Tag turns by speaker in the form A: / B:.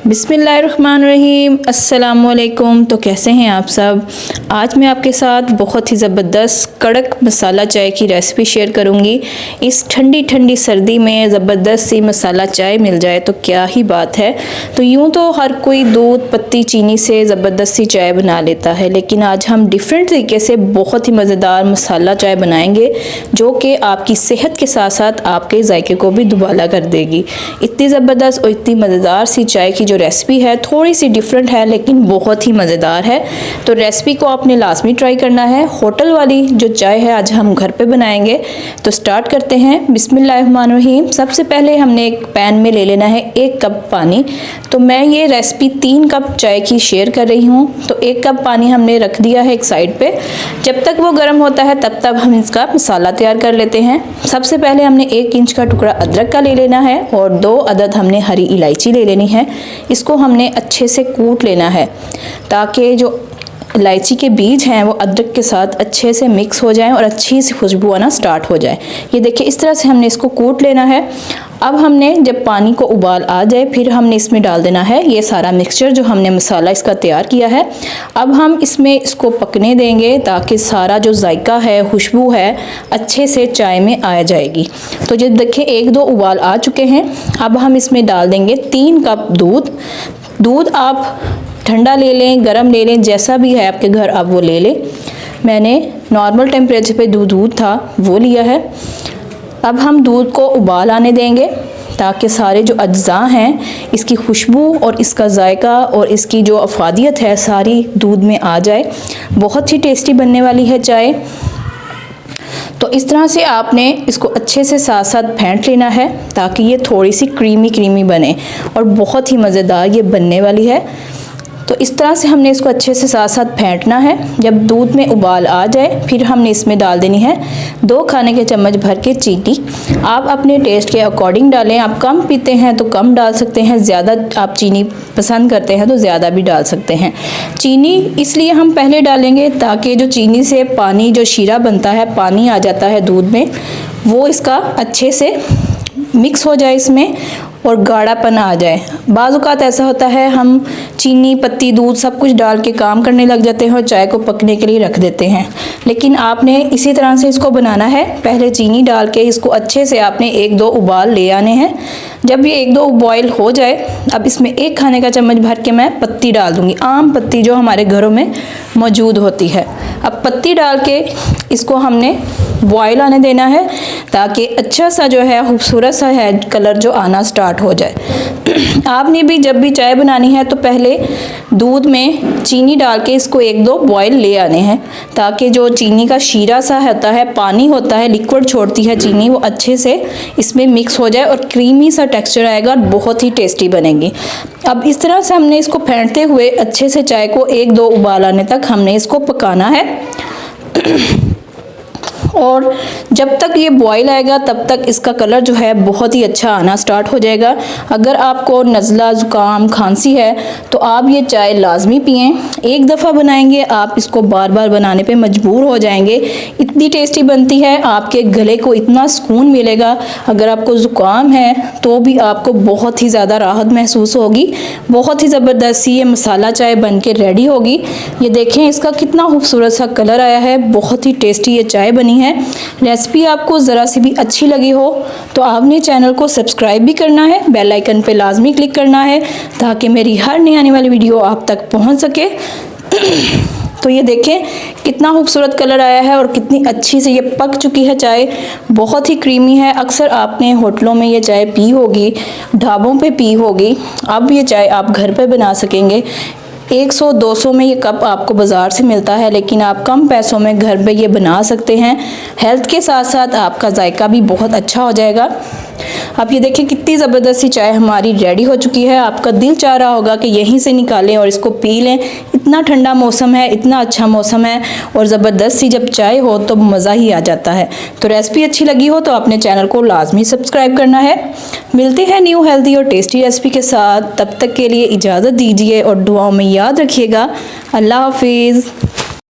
A: बिस्मिल्लाहिर्रहमानिर्रहीम। अस्सलामुअलैकुम। तो कैसे हैं आप सब। आज मैं आपके साथ बहुत ही ज़बरदस्त कड़क मसाला चाय की रेसिपी शेयर करूंगी। इस ठंडी ठंडी सर्दी में ज़बरदस्त सी मसाला चाय मिल जाए तो क्या ही बात है। तो यूँ तो हर कोई दूध पत्ती चीनी से ज़बरदस्त सी चाय बना लेता है, लेकिन आज हम डिफरेंट तरीके से बहुत ही मज़ेदार मसाला चाय बनाएंगे जो कि आपकी सेहत के साथ साथ आपके जायके को भी दुबाला कर देगी। इतनी ज़बरदस्त और इतनी मज़ेदार सी चाय की जो रेसिपी है थोड़ी सी डिफरेंट है लेकिन बहुत ही मज़ेदार है। तो रेसिपी को आपने लाजमी ट्राई करना है। होटल वाली जो चाय है आज हम घर पे बनाएंगे। तो स्टार्ट करते हैं। बिस्मिल्लाहिर्रहमानिर्रहीम। सबसे पहले हमने एक पैन में ले लेना है 1 कप पानी। तो मैं ये रेसिपी 3 कप चाय की शेयर कर रही हूँ। तो 1 कप पानी हमने रख दिया है एक साइड पे। जब तक वो गर्म होता है तब तक हम इसका मसाला तैयार कर लेते हैं। सबसे पहले हमने 1 इंच का टुकड़ा अदरक का ले लेना है और 2 अदद हमने हरी इलायची ले लेनी है। इसको हमने अच्छे से कूट लेना है ताकि जो इलायची के बीज हैं वो अदरक के साथ अच्छे से मिक्स हो जाएं और अच्छी सी खुशबू आना स्टार्ट हो जाए। ये देखिए इस तरह से हमने इसको कूट लेना है। अब हमने जब पानी को उबाल आ जाए फिर हमने इसमें डाल देना है ये सारा मिक्सचर जो हमने मसाला इसका तैयार किया है। अब हम इसमें इसको पकने देंगे ताकि सारा जो जायका है खुशबू है अच्छे से चाय में आ जाएगी। तो जब देखिए 1-2 उबाल आ चुके हैं अब हम इसमें डाल देंगे 3 कप दूध। दूध आप ठंडा ले लें, गरम ले लें, जैसा भी है आपके घर आप वो ले लें। मैंने नॉर्मल टेम्परेचर पे दूध था वो लिया है। अब हम दूध को उबाल आने देंगे ताकि सारे जो अज्जा हैं इसकी खुशबू और इसका जायका और इसकी जो अफादियत है सारी दूध में आ जाए। बहुत ही टेस्टी बनने वाली है चाय। तो इस तरह से आपने इसको अच्छे से साथ साथ फेंट लेना है ताकि ये थोड़ी सी क्रीमी बने और बहुत ही मज़ेदार ये बनने वाली है। तो इस तरह से हमने इसको अच्छे से साथ साथ फेंटना है। जब दूध में उबाल आ जाए फिर हमने इसमें डाल देनी है 2 खाने के चम्मच भर के चीनी। आप अपने टेस्ट के अकॉर्डिंग डालें। आप कम पीते हैं तो कम डाल सकते हैं, ज़्यादा आप चीनी पसंद करते हैं तो ज़्यादा भी डाल सकते हैं। चीनी इसलिए हम पहले डालेंगे ताकि जो चीनी से पानी जो शीरा बनता है, पानी आ जाता है दूध में, वो इसका अच्छे से मिक्स हो जाए इसमें और गाढ़ापन आ जाए। बाज़ औक़ात ऐसा होता है हम चीनी पत्ती दूध सब कुछ डाल के काम करने लग जाते हैं और चाय को पकने के लिए रख देते हैं, लेकिन आपने इसी तरह से इसको बनाना है। पहले चीनी डाल के इसको अच्छे से आपने 1-2 उबाल ले आने हैं। जब ये 1-2 बॉयल हो जाए अब इसमें 1 खाने का चम्मच भर के मैं पत्ती डाल दूँगी, आम पत्ती जो हमारे घरों में मौजूद होती है। अब पत्ती डाल के इसको हमने बॉयल आने देना है ताकि अच्छा सा जो है खूबसूरत सा है कलर जो आना स्टार्ट हो जाए। आपने भी जब भी चाय बनानी है तो पहले दूध में चीनी डाल के इसको 1-2 बॉयल ले आने हैं ताकि जो चीनी का शीरा सा होता है, पानी होता है, लिक्विड छोड़ती है चीनी, वो अच्छे से इसमें मिक्स हो जाए और क्रीमी सा टेक्सचर आएगा और बहुत ही टेस्टी बनेगी। अब इस तरह से हमने इसको फेंटते हुए अच्छे से चाय को 1-2 उबाल आने तक हमने इसको पकाना है। और जब तक ये बॉईल आएगा तब तक इसका कलर जो है बहुत ही अच्छा आना स्टार्ट हो जाएगा। अगर आपको नज़ला ज़ुकाम खांसी है तो आप ये चाय लाजमी पिएं। एक दफ़ा बनाएंगे आप इसको बार बार बनाने पे मजबूर हो जाएंगे। इतनी टेस्टी बनती है, आपके गले को इतना सुकून मिलेगा। अगर आपको ज़ुकाम है तो भी आपको बहुत ही ज़्यादा राहत महसूस होगी। बहुत ही ज़बरदस्त ये मसाला चाय बन के रेडी होगी। ये देखें इसका कितना खूबसूरत सा कलर आया है। बहुत ही टेस्टी ये चाय बनी है। रेसिपी आपको ज़रा सी भी अच्छी लगी हो तो आपने चैनल को सब्सक्राइब भी करना है, बेल आइकन पे लाजमी क्लिक करना है ताकि मेरी हर नई आने वाली वीडियो आप तक पहुंच सके। तो ये देखें कितना खूबसूरत कलर आया है और कितनी अच्छी से ये पक चुकी है चाय। बहुत ही क्रीमी है। अक्सर आपने होटलों में ये चाय पी होगी, ढाबों पे पी होगी। अब ये चाय आप घर पे बना सकेंगे। 100-200 में ये कप आपको बाज़ार से मिलता है, लेकिन आप कम पैसों में घर पे ये बना सकते हैं। हेल्थ के साथ साथ आपका जायका भी बहुत अच्छा हो जाएगा। अब ये देखिए कितनी ज़बरदस्त सी चाय हमारी रेडी हो चुकी है। आपका दिल चाह रहा होगा कि यहीं से निकालें और इसको पी लें। इतना ठंडा मौसम है, इतना अच्छा मौसम है और ज़बरदस्त सी जब चाय हो तो मज़ा ही आ जाता है। तो रेसिपी अच्छी लगी हो तो अपने चैनल को लाजमी सब्सक्राइब करना है। मिलते हैं न्यू हेल्दी और टेस्टी रेसिपी के साथ। तब तक के लिए इजाज़त दीजिए और दुआओं में याद रखिएगा। अल्लाह हाफिज़।